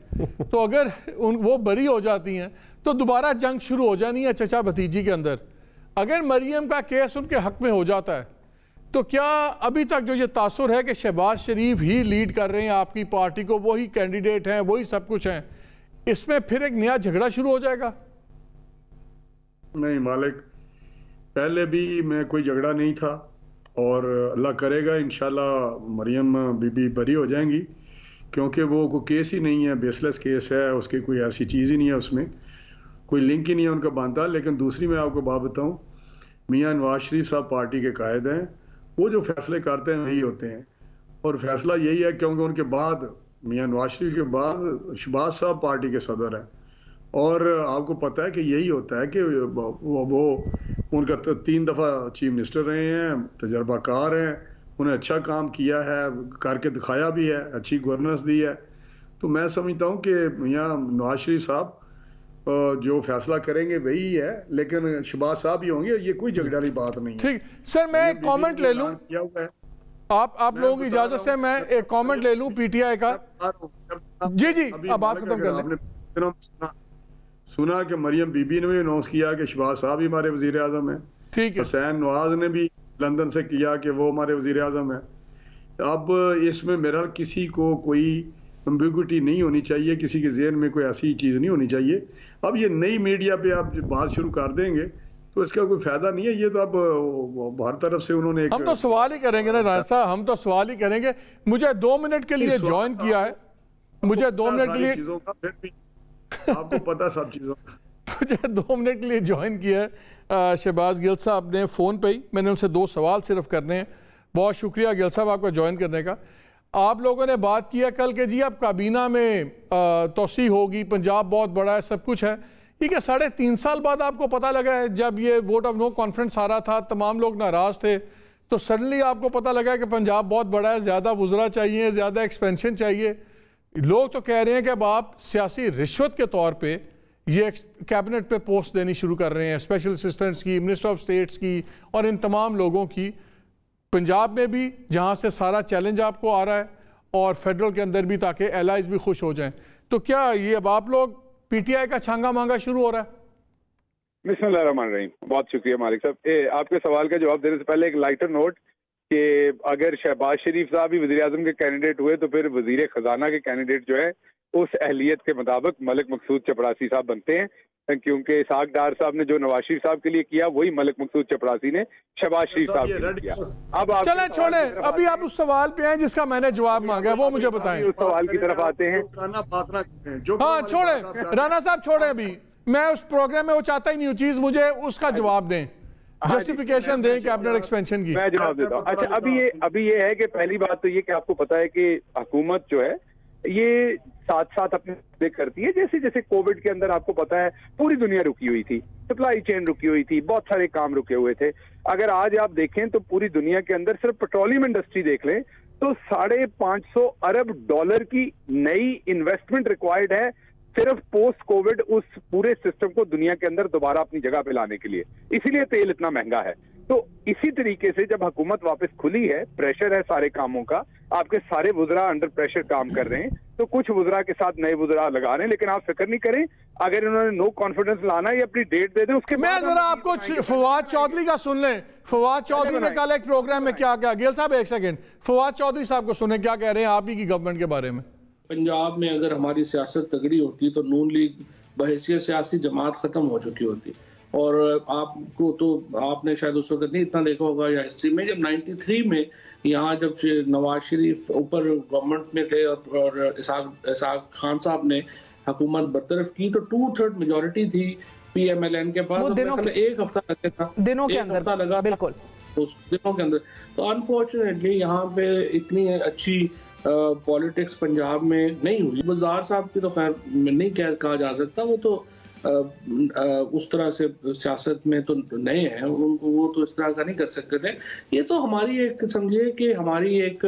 तो अगर वो बरी हो जाती हैं तो दोबारा जंग शुरू हो जानी है चचा भतीजी के अंदर। अगर मरीम का केस उनके हक़ में हो जाता है तो क्या अभी तक जो ये तासुर है कि शहबाज शरीफ ही लीड कर रहे हैं आपकी पार्टी को, वही कैंडिडेट हैं, वही सब कुछ हैं, इसमें फिर एक नया झगड़ा शुरू हो जाएगा? नहीं मालिक, पहले भी मैं कोई झगड़ा नहीं था और अल्लाह करेगा इंशाल्लाह मरियम बीबी बरी हो जाएंगी, क्योंकि वो कोई केस ही नहीं है, बेसलेस केस है, उसकी कोई ऐसी चीज़ ही नहीं है, उसमें कोई लिंक ही नहीं है उनका बनता। लेकिन दूसरी मैं आपको बात बताऊँ, मियाँ नवाज शरीफ साहब पार्टी के कायद हैं, वो जो फैसले करते हैं वही होते हैं और फैसला यही है, क्योंकि उनके बाद मियाँ नवाज शरीफ के बाद शहबाज साहब पार्टी के सदर हैं और आपको पता है कि यही होता है कि वो उनका तो 3 दफ़ा चीफ मिनिस्टर रहे हैं, तजर्बाकार हैं, उन्हें अच्छा काम किया है, करके दिखाया भी है, अच्छी गवर्नेंस दी है। तो मैं समझता हूँ कि मियाँ नवाज शरीफ साहब जो फैसला करेंगे वही है, लेकिन शहबाज साहब ही होंगे, ये कोई झगड़ा वाली बात नहीं है। ठीक सर, मैं एक कमेंट ले लूं, आप लोगों की इजाजत से मैं एक कमेंट ले लूं पीटीआई का। जी जी, अब बात खत्म कर लें। सुना कि मरियम बीबी ने भी अनाउंस किया कि शहबाज साहब ही हमारे वजीर आजम है, ठीक है, हुसैन नवाज ने भी लंदन से किया कि वो हमारे वजीर आजम है। अब इसमें मेरा किसी को कोई एम्बिग्विटी नहीं होनी चाहिए, किसी के जहन में कोई ऐसी चीज़ नहीं होनी चाहिए। अब ये नई मीडिया पे आप बात शुरू कर देंगे तो इसका कोई फायदा नहीं है। ये तो अब हर तरफ से उन्होंने हम तो सवाल ही करेंगे ना राज साहब, हम तो सवाल ही करेंगे। मुझे 2 मिनट के लिए ज्वाइन किया है, मुझे 2 मिनट के लिए चीज़ों का, फिर भी आपको पता सब चीज़ों का। मुझे 2 मिनट के लिए ज्वाइन किया है शहबाज गिल साहब ने फ़ोन पे ही। मैंने उनसे 2 सवाल सिर्फ करने हैं। बहुत शुक्रिया गिल साहब आपका ज्वाइन करने का। आप लोगों ने बात किया कल के जी अब काबीना में तोसी होगी, पंजाब बहुत बड़ा है, सब कुछ है। ठीक है, 3.5 साल बाद आपको पता लगा है, जब ये वोट ऑफ नो कॉन्फ्रेंस आ रहा था, तमाम लोग नाराज़ थे, तो सडनली आपको पता लगा कि पंजाब बहुत बड़ा है, ज़्यादा वुज़रा चाहिए, ज़्यादा एक्सपेंशन चाहिए। लोग तो कह रहे हैं कि अब आप सियासी रिश्वत के तौर पे ये कैबिनेट पे पोस्ट देनी शुरू कर रहे हैं, स्पेशल असिस्टेंट्स की, मिनिस्टर ऑफ स्टेट्स की और इन तमाम लोगों की, पंजाब में भी जहाँ से सारा चैलेंज आपको आ रहा है और फेडरल के अंदर भी, ताकि एलाइज भी खुश हो जाएं। तो क्या ये अब आप लोग पीटीआई का छांगा मांगा शुरू हो रहा है? बिस्मिल्लाहिर्रहमानिर्रहीम। बहुत शुक्रिया मालिक साहब। आपके सवाल का जवाब देने से पहले एक लाइटर नोट कि अगर शहबाज शरीफ साहब ही वज़ीर आज़म के कैंडिडेट हुए तो फिर वज़ीर ख़जाना के कैंडिडेट जो है उस अहलियत के मुताबिक मलिक मकसूद चपरासी साहब बनते हैं, क्योंकि इसाक डार साहब ने जो नवाज शरीफ साहब के लिए किया वही मलिक मकसूद चपरासी ने शहबाज शरीफ साहब के लिए किया। अब आप चलें छोड़े, अभी आप उस सवाल पे हैं जिसका मैंने जवाब मांगा है, वो मुझे बताएं। उस सवाल की तरफ आते हैं। हाँ छोड़े राना साहब, छोड़े, अभी मैं उस प्रोग्राम में वो चाहता ही नहीं हूँ चीज, मुझे उसका जवाब दें, जस्टिफिकेशन दें कैबिनेट एक्सपेंशन की। मैं जवाब देता हूँ। अच्छा, अभी ये है कि पहली बात तो ये कि आपको पता है कि हुकूमत जो है ये साथ साथ अपने करती है। जैसे जैसे कोविड के अंदर आपको पता है पूरी दुनिया रुकी हुई थी, सप्लाई चेन रुकी हुई थी, बहुत सारे काम रुके हुए थे। अगर आज आप देखें तो पूरी दुनिया के अंदर सिर्फ पेट्रोलियम इंडस्ट्री देख लें तो $550 अरब की नई इन्वेस्टमेंट रिक्वायर्ड है सिर्फ पोस्ट कोविड उस पूरे सिस्टम को दुनिया के अंदर दोबारा अपनी जगह पे लाने के लिए। इसीलिए तेल इतना महंगा है। तो इसी तरीके से जब हुकूमत वापस खुली है, प्रेशर है सारे कामों का, आपके सारे वुज़रा अंडर प्रेशर काम कर रहे हैं, तो कुछ वुज़रा के साथ नए वुज़रा लगा रहे हैं। लेकिन आप फिक्र नहीं करें, अगर इन्होंने नो कॉन्फिडेंस लाना है, अपनी डेट दे दें, उसके मैं जरा आपको फवाद चौधरी का सुन लें। फवाद चौधरी ने कल एक प्रोग्राम में क्या कहा, गिल साहब एक सेकंड, फवाद चौधरी साहब को सुने क्या कह रहे हैं आप ही की गवर्नमेंट के बारे में। पंजाब में अगर हमारी सियासत तगड़ी होती तो नून लीग बहैसियत सियासी जमात खत्म हो चुकी होती। और आपको तो आपने शायद उस वक्त नहीं इतना देखा होगा या हिस्ट्री में, जब 93 में यहाँ जब नवाज शरीफ ऊपर गवर्नमेंट में थे और इसाक खान साहब ने हुकूमत बरतरफ की तो 2/3 मेजोरिटी थी PMLN के पास। एक हफ्ता लगा था, दिनों के अंदर लगा, बिल्कुल दिनों के अंदर। तो अनफॉर्चुनेटली यहाँ पे इतनी अच्छी पॉलिटिक्स पंजाब में नहीं हुई। वज़ार साहब की तो खैर नहीं कहा जा सकता, वो तो उस तरह से सियासत में तो नए हैं, उनको वो तो इस तरह का नहीं कर सकते थे। ये तो हमारी एक समझिए कि हमारी एक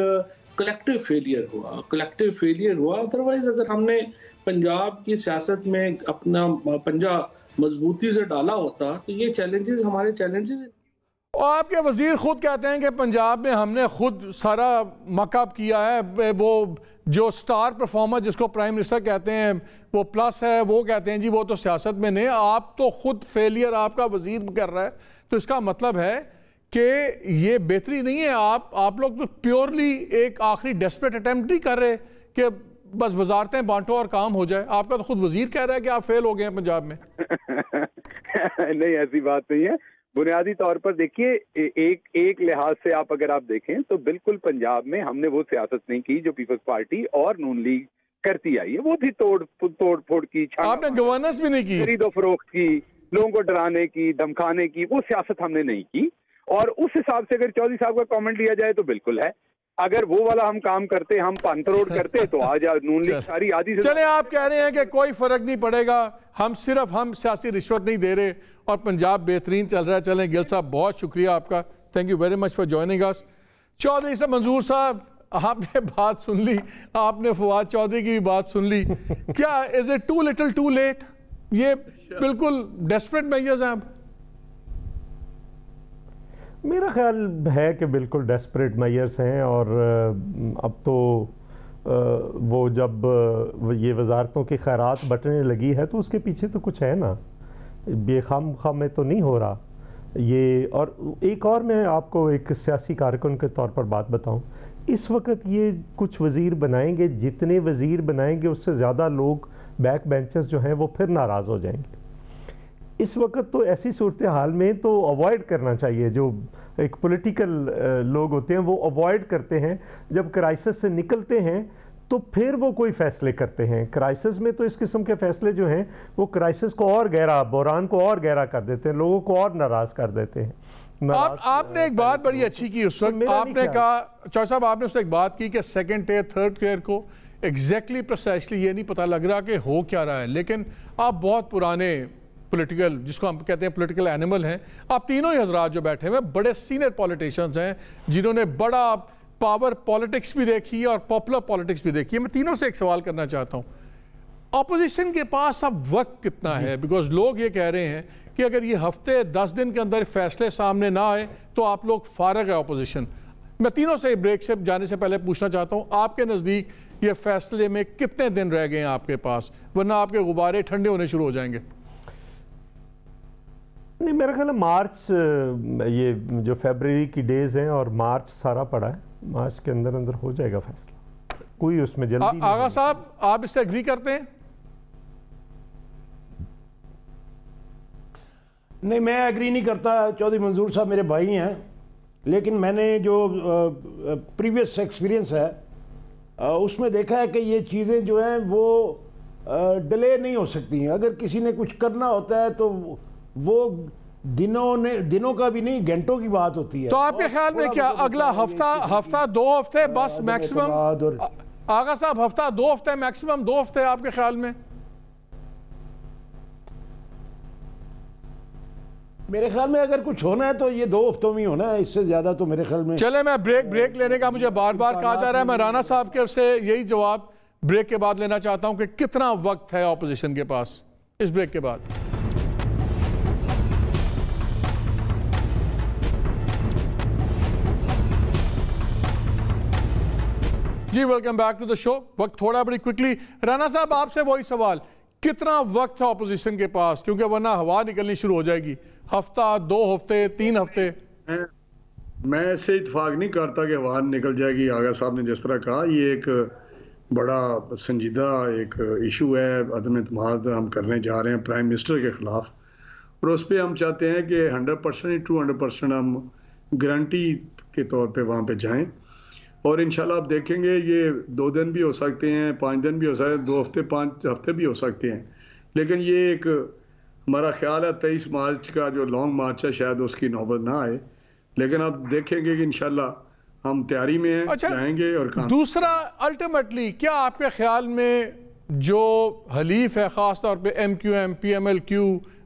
कलेक्टिव फेलियर हुआ। अदरवाइज अगर हमने पंजाब की सियासत में अपना पंजा मजबूती से डाला होता तो ये चैलेंजेस हमारे चैलेंजेस। और आपके वजीर खुद कहते हैं कि पंजाब में हमने खुद सारा मकअप किया है, वो जो स्टार परफॉर्मर जिसको प्राइम मिनिस्टर कहते हैं वो प्लस है, वो कहते हैं जी वो तो सियासत में नहीं। आप तो खुद फेलियर आपका वजीर कर रहा है, तो इसका मतलब है कि ये बेहतरी नहीं है। आप लोग तो प्योरली एक आखिरी डेस्परेट अटेम्प्ट नहीं कर रहे कि बस वजारतें बांटो और काम हो जाए। आपका तो खुद वजीर कह रहा है कि आप फेल हो गए हैं पंजाब में। नहीं, ऐसी बात नहीं है। बुनियादी तौर पर देखिए, एक लिहाज से अगर आप देखें तो बिल्कुल पंजाब में हमने वो सियासत नहीं की जो पीपल्स पार्टी और नून लीग करती आई है। वो थी तोड़ फोड़ की, आपने गवर्नेंस भी नहीं की, खरीदो फरोख्त की, लोगों को डराने की, धमकाने की, वो सियासत हमने नहीं की। और उस हिसाब से अगर चौधरी साहब का कमेंट लिया जाए तो बिल्कुल है। अगर वो वाला हम काम करते, हम पंतरोड करते तो आज नून लीग सारी आधी से। चले, आप कह रहे हैं कि कोई फर्क नहीं पड़ेगा, हम सियासी रिश्वत नहीं दे रहे और पंजाब बेहतरीन चल रहा है। चलें गिल साहब, बहुत शुक्रिया आपका, thank you very much for joining us. Chaudhary साहब, मंजूर साहब, आपने बात सुन ली, आपने फवाद चौधरी की भी बात सुन ली। क्या is it too little too late? ये बिल्कुल डेस्परेट मेजर्स हैं। मेरा ख्याल है कि बिल्कुल डेस्परेट मेजर्स हैं। और अब तो वो जब ये वजारतों की खैरात बटने लगी है तो उसके पीछे तो कुछ है ना, बेखाम में तो नहीं हो रहा ये। और एक और मैं आपको एक सियासी कारकुन के तौर पर बात बताऊं इस वक्त ये कुछ वज़ीर बनाएंगे, जितने वज़ीर बनाएंगे उससे ज़्यादा लोग बैक बेंचर्स जो हैं वो फिर नाराज़ हो जाएंगे। इस वक्त तो ऐसी सूरत हाल में तो अवॉइड करना चाहिए, जो एक पॉलिटिकल लोग होते हैं वो अवॉइड करते हैं, जब क्राइसिस से निकलते हैं तो फिर वो कोई फ़ैसले करते हैं। क्राइसिस में तो इस किस्म के फ़ैसले जो हैं वो क्राइसिस को और गहरा, बहरान को और गहरा कर देते हैं, लोगों को और नाराज़ कर देते हैं। आपने एक बात बड़ी अच्छी की उस वक्त, आपने कहा चौधरी साहब, आपने उसने एक बात की कि सेकंड टियर थर्ड टियर को एग्जैक्टली प्रिसाइसली ये नहीं पता लग रहा कि हो क्या रहा है, लेकिन आप बहुत पुराने पॉलिटिकल, जिसको हम कहते हैं पॉलिटिकल एनिमल हैं, आप तीनों ही हजरात जो बैठे हुए बड़े सीनियर पॉलिटिशियंस हैं जिन्होंने बड़ा पावर पॉलिटिक्स भी देखी है और पॉपुलर पॉलिटिक्स भी देखी है। मैं तीनों से एक सवाल करना चाहता हूँ, ऑपोजिशन के पास अब वक्त कितना है? बिकॉज लोग ये कह रहे हैं कि अगर ये हफ्ते 10 दिन के अंदर फैसले सामने ना आए तो आप लोग फारग है ऑपोजिशन। मैं तीनों से ब्रेक से जाने से पहले पूछना चाहता हूँ, आपके नज़दीक ये फैसले में कितने दिन रह गए हैं आपके पास, वरना आपके गुब्बारे ठंडे होने शुरू हो जाएंगे? नहीं, मेरा ख्याल है मार्च, ये जो फरवरी की डेज हैं और मार्च सारा पड़ा है, मार्च के अंदर अंदर हो जाएगा फैसला, कोई उसमें जल्दी नहीं। आगा साहब, आप इससे एग्री करते हैं? नहीं, मैं एग्री नहीं करता। चौधरी मंजूर साहब मेरे भाई हैं, लेकिन मैंने जो प्रीवियस एक्सपीरियंस है उसमें देखा है कि ये चीज़ें जो हैं वो डिले नहीं हो सकती हैं। अगर किसी ने कुछ करना होता है तो वो दिनों का भी नहीं, घंटों की बात होती है। तो आपके ख्याल में क्या अगला हफ्ता 2 हफ्ते बस मैक्सिमम? आगा साहब, हफ्ता 2 हफ्ते मैक्सिमम, 2 हफ्ते आपके ख्याल में? मेरे ख्याल में अगर कुछ होना है तो ये 2 हफ्तों में ही होना है, इससे ज्यादा तो मेरे ख्याल में। चले, मैं ब्रेक लेने का मुझे बार बार कहा जा रहा है, मैं राना साहब के से यही जवाब ब्रेक के बाद लेना चाहता हूं कि कितना वक्त है ऑपोजिशन के पास इस ब्रेक के बाद। जी, welcome back to the show. वक्त थोड़ा बड़ी क्विकली, राना साहब आपसे वही सवाल, कितना वक्त है ऑपोजिशन के पास, क्योंकि वरना हवा निकलनी शुरू हो जाएगी? हफ्ता, 2 हफ्ते, 3 हफ्ते? मैं ऐसे इत्तेफाक नहीं करता कि हवा निकल जाएगी। आगा साहब ने जिस तरह कहा, ये एक बड़ा संजीदा एक इशू है, अदम एतमाद हम करने जा रहे हैं प्राइम मिनिस्टर के खिलाफ, और उस पर हम चाहते हैं कि 100% 200% हम गारंटी के तौर पे वहाँ पे जाएं, और इंशाल्लाह आप देखेंगे ये 2 दिन भी हो सकते हैं, 5 दिन भी हो सकते हैं, 2 हफ्ते 5 हफ्ते भी हो सकते हैं, लेकिन ये एक हमारा ख्याल है 23 मार्च का जो लॉन्ग मार्च है शायद उसकी नौबत ना आए, लेकिन आप देखेंगे कि इंशाल्लाह हम तैयारी में हैं। अच्छा, जाएंगे और काम। दूसरा, अल्टीमेटली क्या आपके ख्याल में जो हलीफ है, खास तौर पे MQM, PMLQ,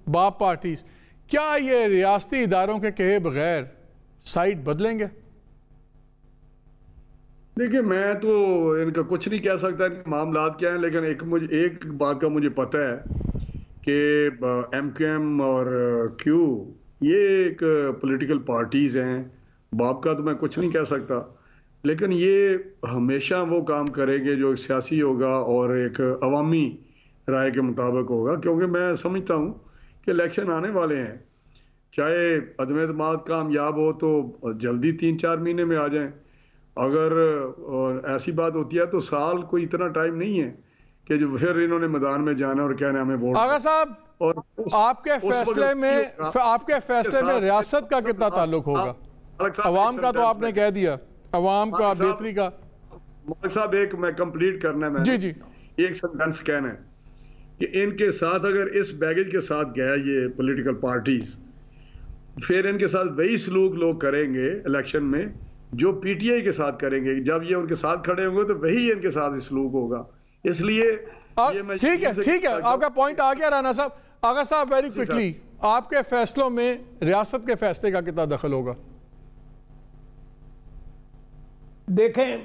बाप पार्टीज, क्या ये रियासती इदारों के कहे बगैर साइड बदलेंगे? देखिए, मैं तो इनका कुछ नहीं कह सकता मामलात क्या हैं, लेकिन एक बात का मुझे पता है कि MQM और Q ये एक पॉलिटिकल पार्टीज़ हैं। बाप का तो मैं कुछ नहीं कह सकता, लेकिन ये हमेशा वो काम करेंगे जो सियासी होगा और एक अवामी राय के मुताबिक होगा, क्योंकि मैं समझता हूँ कि इलेक्शन आने वाले हैं। चाहे अदम एतमाद कामयाब हो तो जल्दी 3-4 महीने में आ जाएं, अगर ऐसी बात होती है तो साल कोई इतना टाइम नहीं है कि जो फिर इन्होंने मैदान में जाना और कहना हमें वोट। आगा साहब, और आपके फैसले में रियासत का कितना ताल्लुक होगा? अवाम का तो आपने कह दिया, अवाम का, बेहतरी का। मलिक साहब, एक मैं कंप्लीट करना है, जी जी, एक सेंटेंस कहना है कि इनके साथ अगर इस बैगेज के साथ गया ये पॉलिटिकल पार्टीज, फिर इनके साथ वही सलूक लोग करेंगे इलेक्शन में जो PTI के साथ करेंगे। जब ये उनके साथ खड़े होंगे तो वही इनके साथ सलूक होगा। इसलिए ठीक है, आपका पॉइंट आ गया राना साहब। आगा साहब, वेरी क्विकली, आपके फैसलों में रियासत के फैसले का कितना दखल होगा? देखें,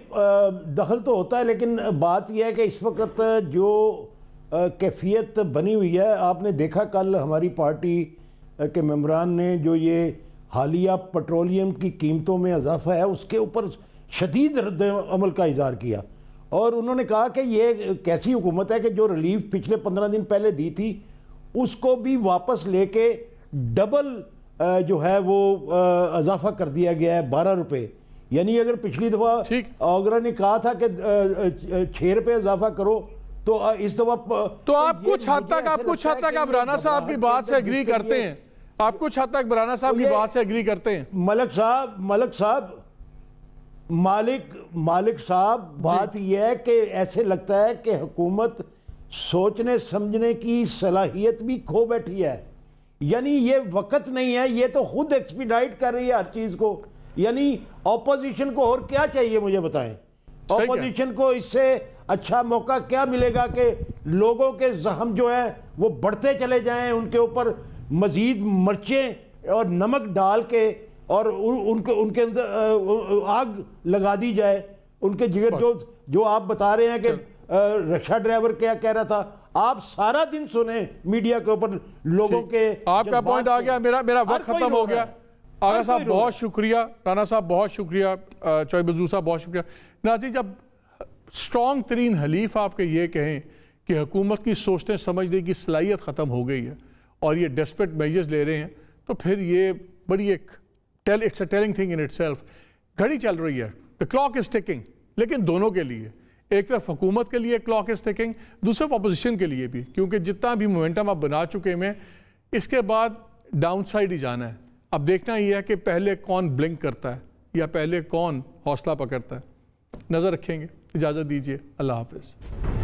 दखल तो होता है, लेकिन बात यह है कि इस वक्त जो कैफियत बनी हुई है, आपने देखा कल हमारी पार्टी के मेंबरान ने जो ये हालिया पेट्रोलियम की कीमतों में इजाफा है उसके ऊपर शदीद रद्द अमल का इज़हार किया, और उन्होंने कहा कि ये कैसी हुकूमत है कि जो रिलीफ पिछले 15 दिन पहले दी थी उसको भी वापस लेके डबल जो है वो इजाफा कर दिया गया है, 12 रुपये। यानी अगर पिछली दफा आगरा ने कहा था कि 6 रुपये इजाफा करो तो इस दफा तो आप कुछ हद तक आप राना साहब की बात से एग्री करते हैं, आप कुछ हद तक राना साहब की बात से एग्री करते हैं? मालिक साहब बात यह है कि ऐसे लगता है कि हुकूमत सोचने समझने की सलाहियत भी खो बैठी है। यानी ये वक्त नहीं है, ये तो खुद एक्सपीडाइट कर रही है हर चीज को। यानी ऑपोजिशन को और क्या चाहिए मुझे बताएं? ऑपोजिशन को इससे अच्छा मौका क्या मिलेगा कि लोगों के जख्म जो हैं वो बढ़ते चले जाएं, उनके ऊपर मजीद मिर्चें और नमक डाल के और उनके अंदर आग लगा दी जाए, उनके जिगर जो आप बता रहे हैं कि रिक्शा ड्राइवर क्या कह रहा था, आप सारा दिन सुने मीडिया के ऊपर लोगों के। आपका पॉइंट आ गया, मेरा वक्त खत्म हो गया। आगा साहब बहुत शुक्रिया, राना साहब बहुत शुक्रिया, चौधरी बदरू साहब बहुत शुक्रिया। नाज़रीन, जब स्ट्रॉन्ग तरीन हलीफ आपके ये कहें कि हुकूमत की सोचने समझने की सलाहियत ख़त्म हो गई है और ये डेस्परेट मेजर्स ले रहे हैं, तो फिर ये बड़ी it's a telling thing in itself. घड़ी चल रही है, द क्लॉक इज टिकिंग, लेकिन दोनों के लिए, एक तरफ हुकूमत के लिए क्लॉक इज टिकिंग, दूसरी तरफ अपोजिशन के लिए भी, क्योंकि जितना भी मोमेंटम आप बना चुके हैं इसके बाद डाउन साइड ही जाना है। अब देखना ही है कि पहले कौन ब्लिंक करता है या पहले कौन हौसला पकड़ता है। नज़र रखेंगे। इजाज़त दीजिए, अल्लाह हाफ़िज़।